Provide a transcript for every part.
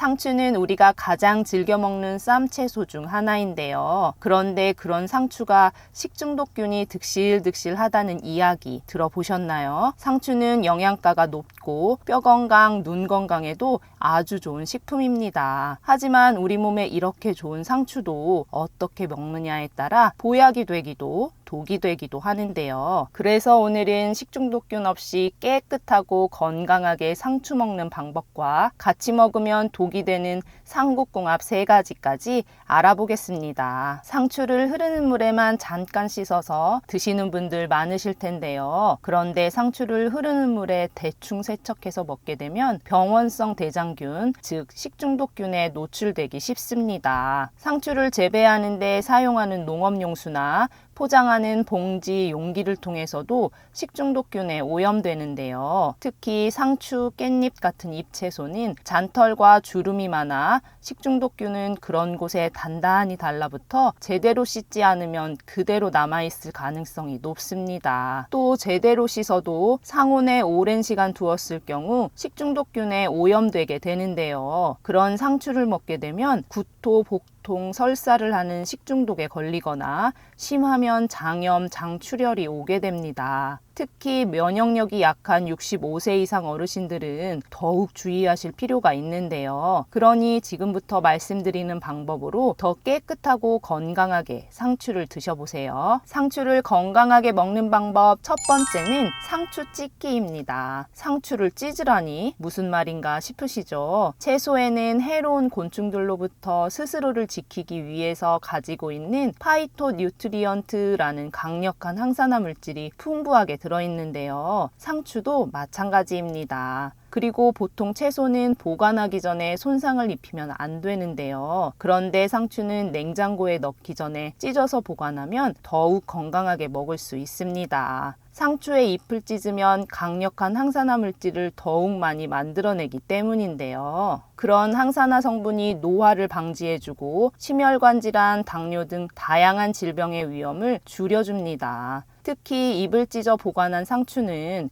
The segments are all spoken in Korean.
상추는 우리가 가장 즐겨 먹는 쌈채소 중 하나인데요. 그런데 그런 상추가 식중독균이 득실득실하다는 이야기 들어보셨나요? 상추는 영양가가 높고 뼈 건강, 눈 건강에도 아주 좋은 식품입니다. 하지만 우리 몸에 이렇게 좋은 상추도 어떻게 먹느냐에 따라 보약이 되기도 독이 되기도 하는데요. 그래서 오늘은 식중독균 없이 깨끗하고 건강하게 상추 먹는 방법과 같이 먹으면 독이 되는 상국궁합 3가지까지 알아보겠습니다. 상추를 흐르는 물에만 잠깐 씻어서 드시는 분들 많으실 텐데요. 그런데 상추를 흐르는 물에 대충 세척해서 먹게 되면 병원성 대장균, 즉 식중독균에 노출되기 쉽습니다. 상추를 재배하는데 사용하는 농업용수나 포장하는 봉지, 용기를 통해서도 식중독균에 오염되는데요. 특히 상추, 깻잎 같은 잎채소는 잔털과 주름이 많아 식중독균은 그런 곳에 단단히 달라붙어 제대로 씻지 않으면 그대로 남아있을 가능성이 높습니다. 또 제대로 씻어도 상온에 오랜 시간 두었을 경우 식중독균에 오염되게 되는데요. 그런 상추를 먹게 되면 구토, 복통, 설사를 하는 식중독에 걸리거나 심하면 장염, 장출혈이 오게 됩니다. 특히 면역력이 약한 65세 이상 어르신들은 더욱 주의하실 필요가 있는데요. 그러니 지금부터 말씀드리는 방법으로 더 깨끗하고 건강하게 상추를 드셔보세요. 상추를 건강하게 먹는 방법 첫 번째는 상추 찢기입니다. 상추를 찢으라니 무슨 말인가 싶으시죠? 채소에는 해로운 곤충들로부터 스스로를 지키기 위해서 가지고 있는 파이토뉴트리언트라는 강력한 항산화 물질이 풍부하게 들어있는데요. 상추도 마찬가지입니다. 그리고 보통 채소는 보관하기 전에 손상을 입히면 안 되는데요. 그런데 상추는 냉장고에 넣기 전에 찢어서 보관하면 더욱 건강하게 먹을 수 있습니다. 상추의 잎을 찢으면 강력한 항산화 물질을 더욱 많이 만들어내기 때문인데요. 그런 항산화 성분이 노화를 방지해주고 심혈관 질환, 당뇨 등 다양한 질병의 위험을 줄여줍니다. 특히 잎을 찢어 보관한 상추는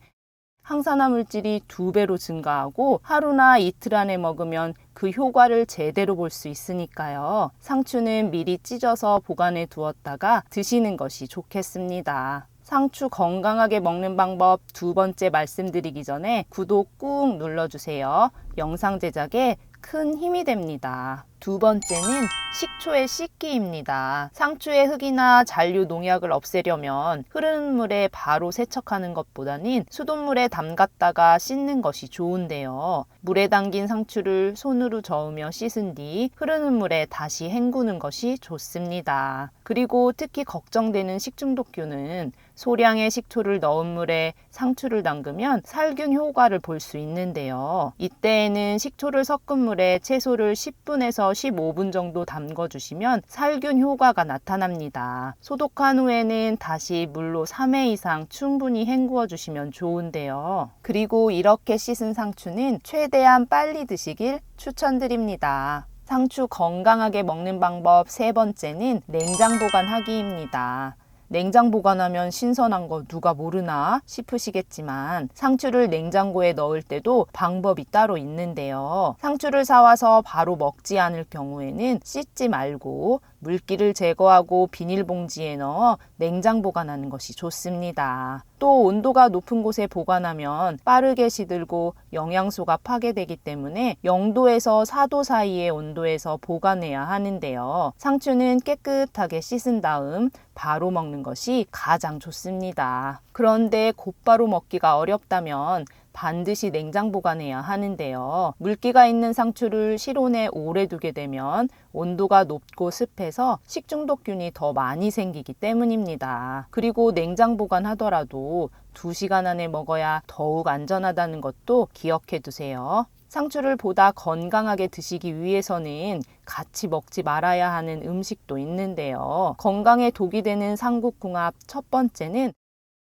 항산화 물질이 2배로 증가하고 하루나 이틀 안에 먹으면 그 효과를 제대로 볼 수 있으니까요. 상추는 미리 찢어서 보관해 두었다가 드시는 것이 좋겠습니다. 상추 건강하게 먹는 방법 2번째 말씀드리기 전에 구독 꾹 눌러주세요. 영상 제작에 큰 힘이 됩니다. 2번째는 식초의 씻기입니다. 상추의 흙이나 잔류 농약을 없애려면 흐르는 물에 바로 세척하는 것보다는 수돗물에 담갔다가 씻는 것이 좋은데요. 물에 담긴 상추를 손으로 저으며 씻은 뒤 흐르는 물에 다시 헹구는 것이 좋습니다. 그리고 특히 걱정되는 식중독균은 소량의 식초를 넣은 물에 상추를 담그면 살균 효과를 볼 수 있는데요. 이때에는 식초를 섞은 물에 채소를 10분에서 15분 정도 담궈주시면 살균 효과가 나타납니다. 소독한 후에는 다시 물로 3회 이상 충분히 헹구어 주시면 좋은데요. 그리고 이렇게 씻은 상추는 최대한 빨리 드시길 추천드립니다. 상추 건강하게 먹는 방법 3번째는 냉장 보관하기입니다. 냉장 보관하면 신선한 거 누가 모르나 싶으시겠지만 상추를 냉장고에 넣을 때도 방법이 따로 있는데요. 상추를 사와서 바로 먹지 않을 경우에는 씻지 말고 물기를 제거하고 비닐봉지에 넣어 냉장 보관하는 것이 좋습니다. 또 온도가 높은 곳에 보관하면 빠르게 시들고 영양소가 파괴되기 때문에 0도에서 4도 사이의 온도에서 보관해야 하는데요. 상추는 깨끗하게 씻은 다음 바로 먹는 것이 가장 좋습니다. 그런데 곧바로 먹기가 어렵다면 반드시 냉장 보관해야 하는데요. 물기가 있는 상추를 실온에 오래 두게 되면 온도가 높고 습해서 식중독균이 더 많이 생기기 때문입니다. 그리고 냉장 보관하더라도 2시간 안에 먹어야 더욱 안전하다는 것도 기억해 두세요. 상추를 보다 건강하게 드시기 위해서는 같이 먹지 말아야 하는 음식도 있는데요. 건강에 독이 되는 상국궁합 첫 번째는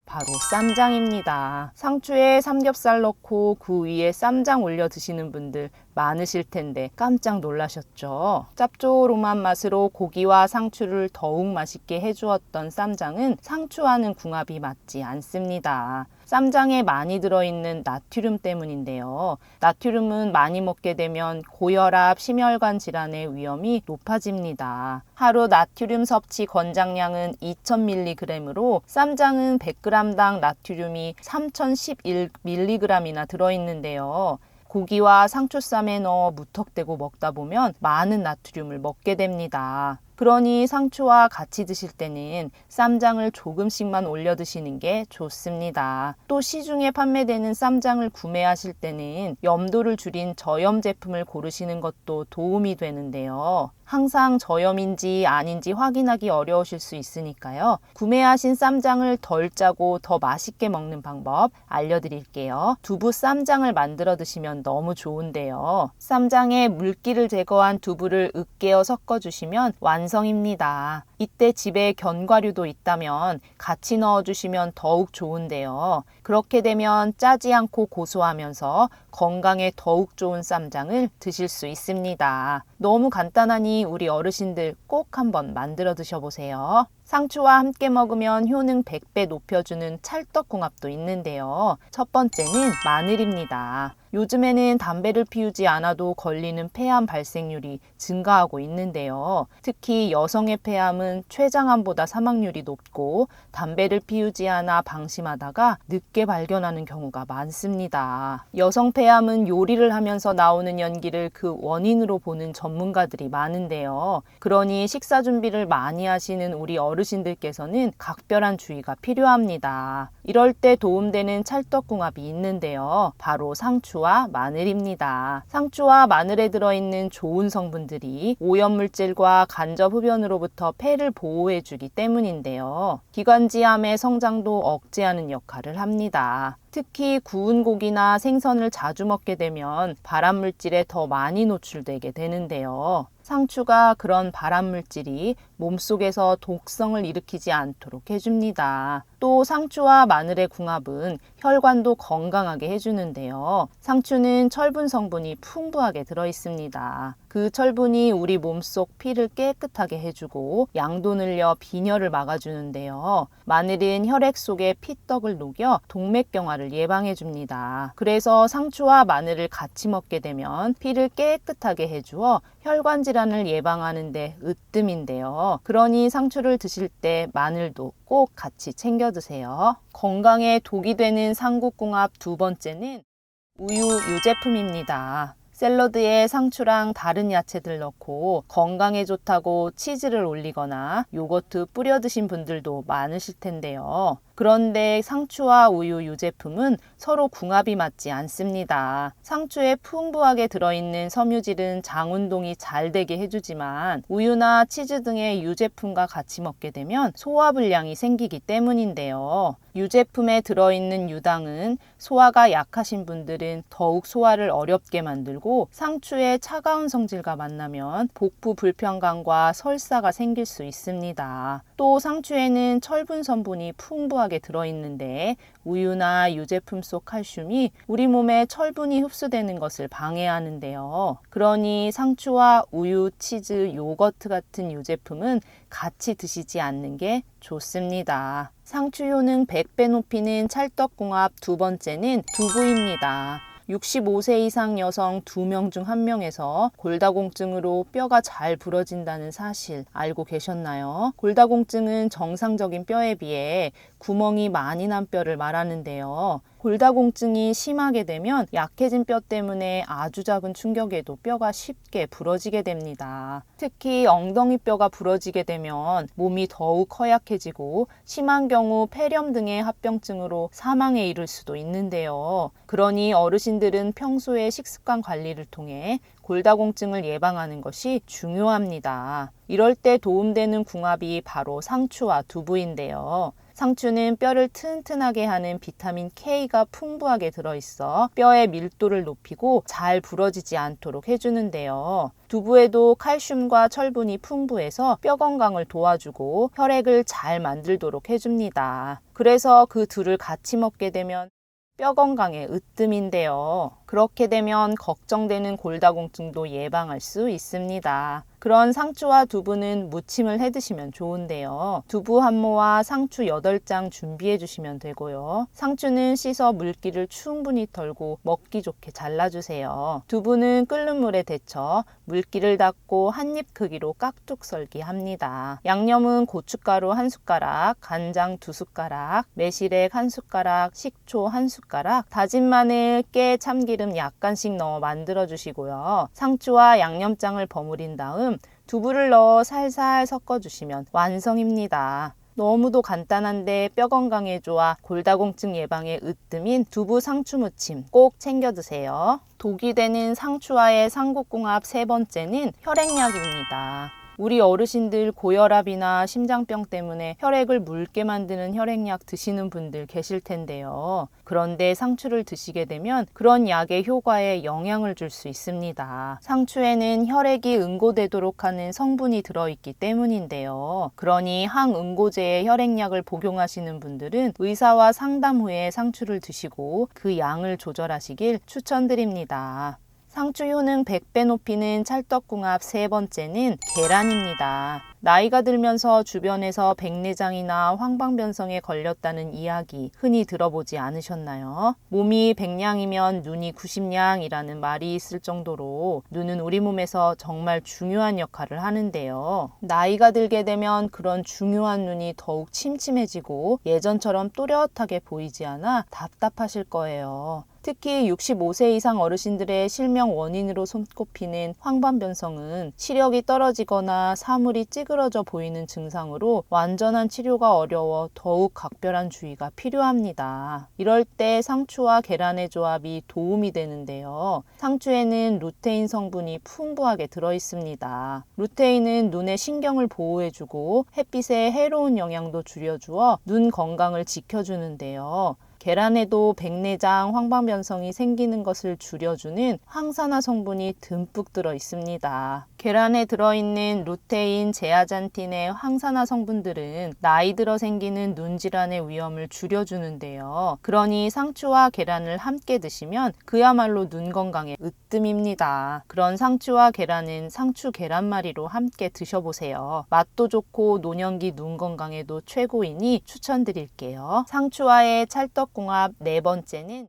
바로 쌈장입니다. 상추에 삼겹살 넣고 그 위에 쌈장 올려 드시는 분들 많으실 텐데 깜짝 놀라셨죠? 짭조름한 맛으로 고기와 상추를 더욱 맛있게 해주었던 쌈장은 상추와는 궁합이 맞지 않습니다. 쌈장에 많이 들어있는 나트륨 때문인데요. 나트륨은 많이 먹게 되면 고혈압, 심혈관 질환의 위험이 높아집니다. 하루 나트륨 섭취 권장량은 2000mg으로 쌈장은 100g당 나트륨이 3011mg이나 들어있는데요. 고기와 상추쌈에 넣어 무턱대고 먹다 보면 많은 나트륨을 먹게 됩니다. 그러니 상추와 같이 드실 때는 쌈장을 조금씩만 올려 드시는 게 좋습니다. 또 시중에 판매되는 쌈장을 구매하실 때는 염도를 줄인 저염 제품을 고르시는 것도 도움이 되는데요. 항상 저염인지 아닌지 확인하기 어려우실 수 있으니까요. 구매하신 쌈장을 덜 짜고 더 맛있게 먹는 방법 알려드릴게요. 두부 쌈장을 만들어 드시면 너무 좋은데요. 쌈장에 물기를 제거한 두부를 으깨어 섞어주시면 완성입니다. 이때 집에 견과류도 있다면 같이 넣어주시면 더욱 좋은데요. 그렇게 되면 짜지 않고 고소하면서 건강에 더욱 좋은 쌈장을 드실 수 있습니다. 너무 간단하니 우리 어르신들 꼭 한번 만들어 드셔보세요. 상추와 함께 먹으면 효능 100배 높여주는 찰떡궁합도 있는데요. 첫 번째는 마늘입니다. 요즘에는 담배를 피우지 않아도 걸리는 폐암 발생률이 증가하고 있는데요. 특히 여성의 폐암은 췌장암보다 사망률이 높고 담배를 피우지 않아 방심하다가 늦게 발견하는 경우가 많습니다. 여성 폐암은 요리를 하면서 나오는 연기를 그 원인으로 보는 전문가들이 많은데요. 그러니 식사 준비를 많이 하시는 우리 어르신들께서는 각별한 주의가 필요합니다. 이럴 때 도움되는 찰떡궁합이 있는데요. 바로 상추와 마늘입니다. 상추와 마늘에 들어있는 좋은 성분들이 오염물질과 간접 흡연으로부터 폐를 보호해주기 때문인데요. 기관지암의 성장도 억제하는 역할을 합니다. 특히 구운 고기나 생선을 자주 먹게 되면 발암물질에 더 많이 노출되게 되는데요. 상추가 그런 발암물질이 몸속에서 독성을 일으키지 않도록 해줍니다. 또 상추와 마늘의 궁합은 혈관도 건강하게 해주는데요. 상추는 철분 성분이 풍부하게 들어있습니다. 그 철분이 우리 몸속 피를 깨끗하게 해주고 양도 늘려 빈혈을 막아주는데요. 마늘은 혈액 속에 피떡을 녹여 동맥경화를 예방해줍니다. 그래서 상추와 마늘을 같이 먹게 되면 피를 깨끗하게 해주어 혈관 질환을 예방하는 데 으뜸인데요. 그러니 상추를 드실 때 마늘도 꼭 같이 챙겨 드세요. 건강에 독이 되는 상국궁합 두 번째는 우유 유제품입니다. 샐러드에 상추랑 다른 야채들 넣고 건강에 좋다고 치즈를 올리거나 요거트 뿌려 드신 분들도 많으실 텐데요. 그런데 상추와 우유 유제품은 서로 궁합이 맞지 않습니다. 상추에 풍부하게 들어있는 섬유질은 장 운동이 잘 되게 해주지만 우유나 치즈 등의 유제품과 같이 먹게 되면 소화불량이 생기기 때문인데요. 유제품에 들어있는 유당은 소화가 약하신 분들은 더욱 소화를 어렵게 만들고 상추의 차가운 성질과 만나면 복부 불편감과 설사가 생길 수 있습니다. 또 상추에는 철분 성분이 풍부하게 들어있는데 우유나 유제품 속 칼슘이 우리 몸에 철분이 흡수되는 것을 방해하는데요. 그러니 상추와 우유, 치즈, 요거트 같은 유제품은 같이 드시지 않는 게 좋습니다. 상추 효능 100배 높이는 찰떡궁합 두 번째는 두부입니다. 65세 이상 여성 2명 중 1명에서 골다공증으로 뼈가 잘 부러진다는 사실 알고 계셨나요? 골다공증은 정상적인 뼈에 비해 구멍이 많이 난 뼈를 말하는데요. 골다공증이 심하게 되면 약해진 뼈 때문에 아주 작은 충격에도 뼈가 쉽게 부러지게 됩니다. 특히 엉덩이 뼈가 부러지게 되면 몸이 더욱 허약해지고 심한 경우 폐렴 등의 합병증으로 사망에 이를 수도 있는데요. 그러니 어르신들은 평소에 식습관 관리를 통해 골다공증을 예방하는 것이 중요합니다. 이럴 때 도움되는 궁합이 바로 상추와 두부인데요. 상추는 뼈를 튼튼하게 하는 비타민 K가 풍부하게 들어있어 뼈의 밀도를 높이고 잘 부러지지 않도록 해주는데요. 두부에도 칼슘과 철분이 풍부해서 뼈 건강을 도와주고 혈액을 잘 만들도록 해줍니다. 그래서 그 둘을 같이 먹게 되면 뼈 건강에 으뜸인데요. 그렇게 되면 걱정되는 골다공증도 예방할 수 있습니다. 그런 상추와 두부는 무침을 해 드시면 좋은데요. 두부 한 모와 상추 8장 준비해 주시면 되고요. 상추는 씻어 물기를 충분히 털고 먹기 좋게 잘라주세요. 두부는 끓는 물에 데쳐 물기를 닦고 한입 크기로 깍둑 썰기 합니다. 양념은 고춧가루 1숟가락, 간장 2숟가락, 매실액 1숟가락, 식초 1숟가락, 다진 마늘, 깨, 참기름 약간씩 넣어 만들어 주시고요. 상추와 양념장을 버무린 다음 두부를 넣어 살살 섞어주시면 완성입니다. 너무도 간단한데 뼈 건강에 좋아 골다공증 예방에 으뜸인 두부 상추 무침 꼭 챙겨 드세요. 독이 되는 상추와의 삼국궁합 3번째는 혈액약입니다. 우리 어르신들 고혈압이나 심장병 때문에 혈액을 묽게 만드는 혈액약 드시는 분들 계실 텐데요. 그런데 상추를 드시게 되면 그런 약의 효과에 영향을 줄 수 있습니다. 상추에는 혈액이 응고되도록 하는 성분이 들어있기 때문인데요. 그러니 항응고제의 혈액약을 복용하시는 분들은 의사와 상담 후에 상추를 드시고 그 양을 조절하시길 추천드립니다. 상추 효능 100배 높이는 찰떡궁합 3번째는 계란입니다. 나이가 들면서 주변에서 백내장이나 황방변성에 걸렸다는 이야기 흔히 들어보지 않으셨나요? 몸이 100냥이면 눈이 90냥이라는 말이 있을 정도로 눈은 우리 몸에서 정말 중요한 역할을 하는데요. 나이가 들게 되면 그런 중요한 눈이 더욱 침침해지고 예전처럼 또렷하게 보이지 않아 답답하실 거예요. 특히 65세 이상 어르신들의 실명 원인으로 손꼽히는 황반변성은 시력이 떨어지거나 사물이 찌그러져 보이는 증상으로 완전한 치료가 어려워 더욱 각별한 주의가 필요합니다. 이럴 때 상추와 계란의 조합이 도움이 되는데요. 상추에는 루테인 성분이 풍부하게 들어있습니다. 루테인은 눈의 신경을 보호해주고 햇빛의 해로운 영향도 줄여주어 눈 건강을 지켜주는데요. 계란에도 백내장, 황방변성이 생기는 것을 줄여주는 항산화 성분이 듬뿍 들어 있습니다. 계란에 들어있는 루테인, 제아잔틴의 항산화 성분들은 나이 들어 생기는 눈 질환의 위험을 줄여주는데요. 그러니 상추와 계란을 함께 드시면 그야말로 눈 건강에 으뜸입니다. 그런 상추와 계란은 상추 계란말이로 함께 드셔보세요. 맛도 좋고 노년기 눈 건강에도 최고이니 추천드릴게요. 상추와의 찰떡궁합 4번째는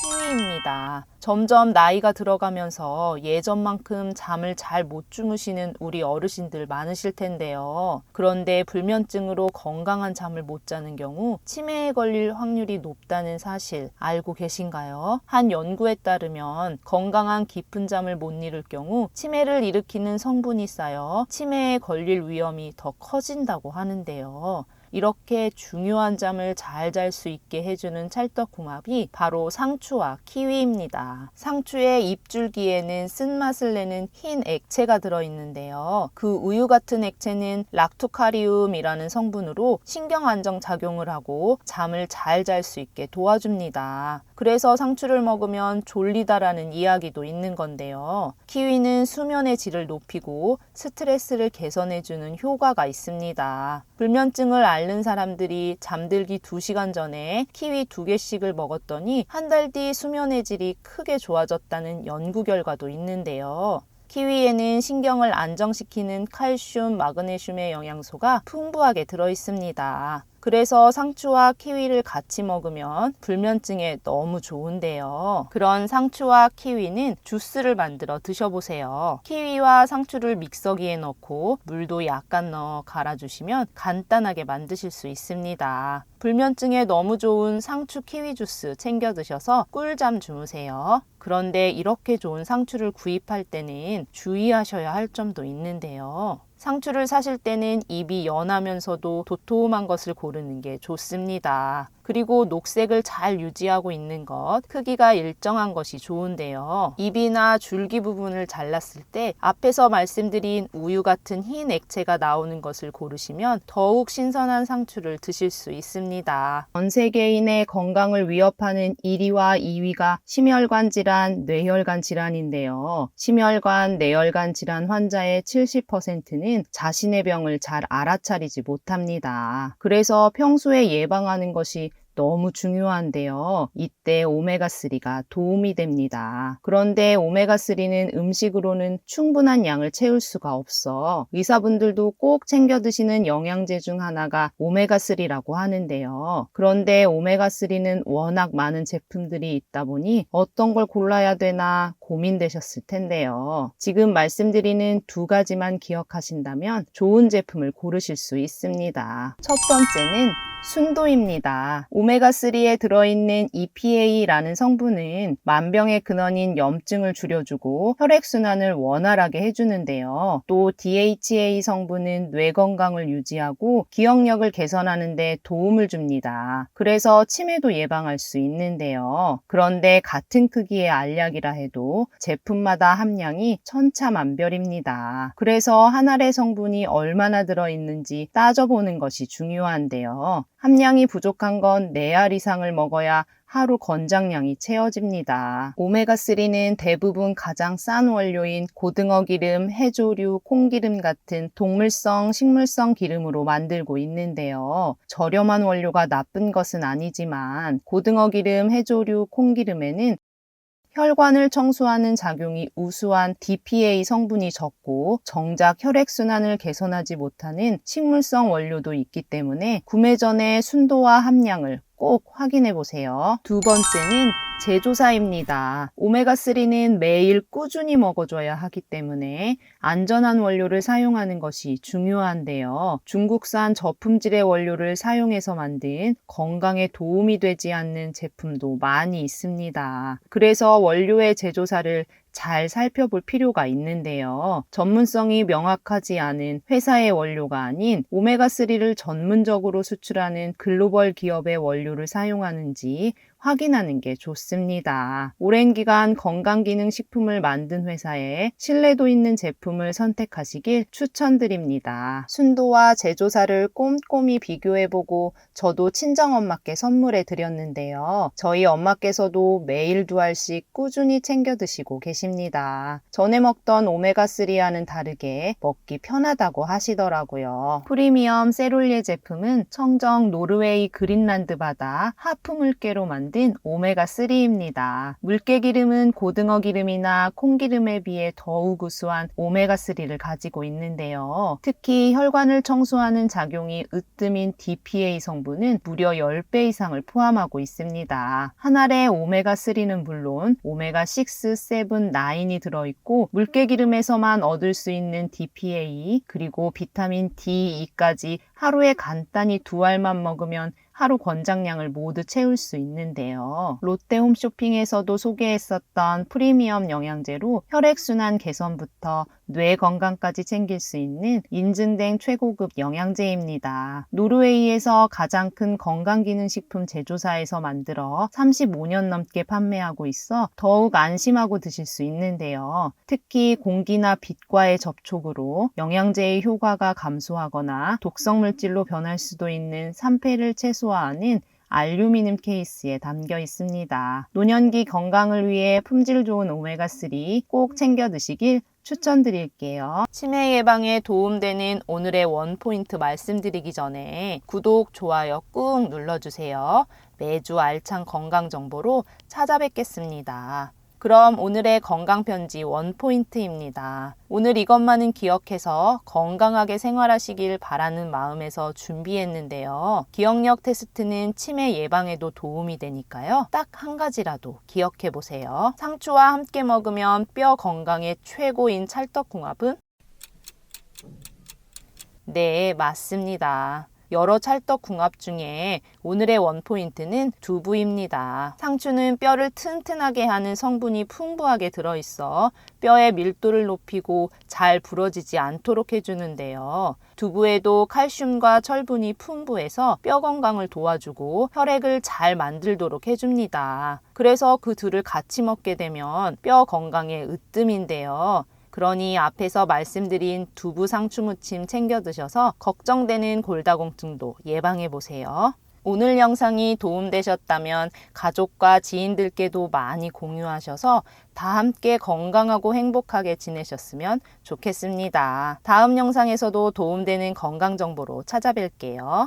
키위입니다. 점점 나이가 들어가면서 예전만큼 잠을 잘 못 주무시는 우리 어르신들 많으실 텐데요. 그런데 불면증으로 건강한 잠을 못 자는 경우 치매에 걸릴 확률이 높다는 사실 알고 계신가요? 한 연구에 따르면 건강한 깊은 잠을 못 이룰 경우 치매를 일으키는 성분이 쌓여 치매에 걸릴 위험이 더 커진다고 하는데요. 이렇게 중요한 잠을 잘 잘 수 있게 해주는 찰떡궁합이 바로 상추와 키위입니다. 상추의 잎줄기에는 쓴맛을 내는 흰 액체가 들어있는데요. 그 우유 같은 액체는 락토카리움이라는 성분으로 신경 안정 작용을 하고 잠을 잘 잘 수 있게 도와줍니다. 그래서 상추를 먹으면 졸리다라는 이야기도 있는 건데요. 키위는 수면의 질을 높이고 스트레스를 개선해주는 효과가 있습니다. 불면증을 앓는 사람들이 잠들기 2시간 전에 키위 2개씩을 먹었더니 한 달 뒤 수면의 질이 크게 좋아졌다는 연구 결과도 있는데요. 키위에는 신경을 안정시키는 칼슘, 마그네슘의 영양소가 풍부하게 들어있습니다. 그래서 상추와 키위를 같이 먹으면 불면증에 너무 좋은데요. 그런 상추와 키위는 주스를 만들어 드셔보세요. 키위와 상추를 믹서기에 넣고 물도 약간 넣어 갈아주시면 간단하게 만드실 수 있습니다. 불면증에 너무 좋은 상추 키위 주스 챙겨 드셔서 꿀잠 주무세요. 그런데 이렇게 좋은 상추를 구입할 때는 주의하셔야 할 점도 있는데요. 상추를 사실 때는 잎이 연하면서도 도톰한 것을 고르는 게 좋습니다. 그리고 녹색을 잘 유지하고 있는 것, 크기가 일정한 것이 좋은데요. 잎이나 줄기 부분을 잘랐을 때 앞에서 말씀드린 우유 같은 흰 액체가 나오는 것을 고르시면 더욱 신선한 상추를 드실 수 있습니다. 전 세계인의 건강을 위협하는 1위와 2위가 심혈관 질환, 뇌혈관 질환인데요. 심혈관, 뇌혈관 질환 환자의 70%는 자신의 병을 잘 알아차리지 못합니다. 그래서 평소에 예방하는 것이 너무 중요한데요. 이때 오메가3가 도움이 됩니다. 그런데 오메가3는 음식으로는 충분한 양을 채울 수가 없어 의사분들도 꼭 챙겨 드시는 영양제 중 하나가 오메가3라고 하는데요. 그런데 오메가3는 워낙 많은 제품들이 있다 보니 어떤 걸 골라야 되나 고민되셨을 텐데요. 지금 말씀드리는 두 가지만 기억하신다면 좋은 제품을 고르실 수 있습니다. 첫 번째는 순도입니다. 오메가3에 들어있는 EPA라는 성분은 만병의 근원인 염증을 줄여주고 혈액순환을 원활하게 해주는데요. 또 DHA 성분은 뇌 건강을 유지하고 기억력을 개선하는 데 도움을 줍니다. 그래서 치매도 예방할 수 있는데요. 그런데 같은 크기의 알약이라 해도 제품마다 함량이 천차만별입니다. 그래서 한 알의 성분이 얼마나 들어있는지 따져보는 것이 중요한데요. 함량이 부족한 건 4알 이상을 먹어야 하루 권장량이 채워집니다. 오메가3는 대부분 가장 싼 원료인 고등어 기름, 해조류, 콩기름 같은 동물성, 식물성 기름으로 만들고 있는데요. 저렴한 원료가 나쁜 것은 아니지만 고등어 기름, 해조류, 콩기름에는 혈관을 청소하는 작용이 우수한 DPA 성분이 적고 정작 혈액순환을 개선하지 못하는 식물성 원료도 있기 때문에 구매 전에 순도와 함량을 꼭 확인해 보세요. 두 번째는 제조사입니다. 오메가3는 매일 꾸준히 먹어줘야 하기 때문에 안전한 원료를 사용하는 것이 중요한데요. 중국산 저품질의 원료를 사용해서 만든 건강에 도움이 되지 않는 제품도 많이 있습니다. 그래서 원료의 제조사를 잘 살펴볼 필요가 있는데요. 전문성이 명확하지 않은 회사의 원료가 아닌 오메가3를 전문적으로 수출하는 글로벌 기업의 원료를 사용하는지 확인하는 게 좋습니다. 오랜 기간 건강기능식품을 만든 회사에 신뢰도 있는 제품을 선택하시길 추천드립니다. 순도와 제조사를 꼼꼼히 비교해보고 저도 친정엄마께 선물해 드렸는데요. 저희 엄마께서도 매일 2알씩 꾸준히 챙겨 드시고 계십니다. 전에 먹던 오메가3와는 다르게 먹기 편하다고 하시더라고요. 프리미엄 세롤리에 제품은 청정 노르웨이 그린란드 바다 하프 물개로 만든 오메가3입니다. 물개 기름은 고등어 기름이나 콩기름에 비해 더욱 우수한 오메가3를 가지고 있는데요. 특히 혈관을 청소하는 작용이 으뜸인 DPA 성분은 무려 10배 이상을 포함하고 있습니다. 한 알의 오메가3는 물론 오메가6, 7, 9이 들어있고 물개 기름에서만 얻을 수 있는 DPA 그리고 비타민 D, E까지 하루에 간단히 2알만 먹으면 하루 권장량을 모두 채울 수 있는데요. 롯데 홈쇼핑에서도 소개했었던 프리미엄 영양제로 혈액순환 개선부터 뇌 건강까지 챙길 수 있는 인증된 최고급 영양제입니다. 노르웨이에서 가장 큰 건강기능식품 제조사에서 만들어 35년 넘게 판매하고 있어 더욱 안심하고 드실 수 있는데요. 특히 공기나 빛과의 접촉으로 영양제의 효과가 감소하거나 독성물질로 변할 수도 있는 산패를 최소화하는 알루미늄 케이스에 담겨 있습니다. 노년기 건강을 위해 품질 좋은 오메가3 꼭 챙겨 드시길 추천드릴게요. 치매 예방에 도움되는 오늘의 원포인트 말씀드리기 전에 구독, 좋아요 꾹 눌러주세요. 매주 알찬 건강 정보로 찾아뵙겠습니다. 그럼 오늘의 건강편지 원포인트입니다. 오늘 이것만은 기억해서 건강하게 생활하시길 바라는 마음에서 준비했는데요. 기억력 테스트는 치매 예방에도 도움이 되니까요. 딱 한 가지라도 기억해 보세요. 상추와 함께 먹으면 뼈 건강에 최고인 찰떡궁합은? 네, 맞습니다. 여러 찰떡궁합 중에 오늘의 원포인트는 두부입니다. 상추는 뼈를 튼튼하게 하는 성분이 풍부하게 들어있어 뼈의 밀도를 높이고 잘 부러지지 않도록 해주는데요. 두부에도 칼슘과 철분이 풍부해서 뼈 건강을 도와주고 혈액을 잘 만들도록 해줍니다. 그래서 그 둘을 같이 먹게 되면 뼈 건강에 으뜸인데요. 그러니 앞에서 말씀드린 두부 상추 무침 챙겨 드셔서 걱정되는 골다공증도 예방해 보세요. 오늘 영상이 도움되셨다면 가족과 지인들께도 많이 공유하셔서 다 함께 건강하고 행복하게 지내셨으면 좋겠습니다. 다음 영상에서도 도움되는 건강 정보로 찾아뵐게요.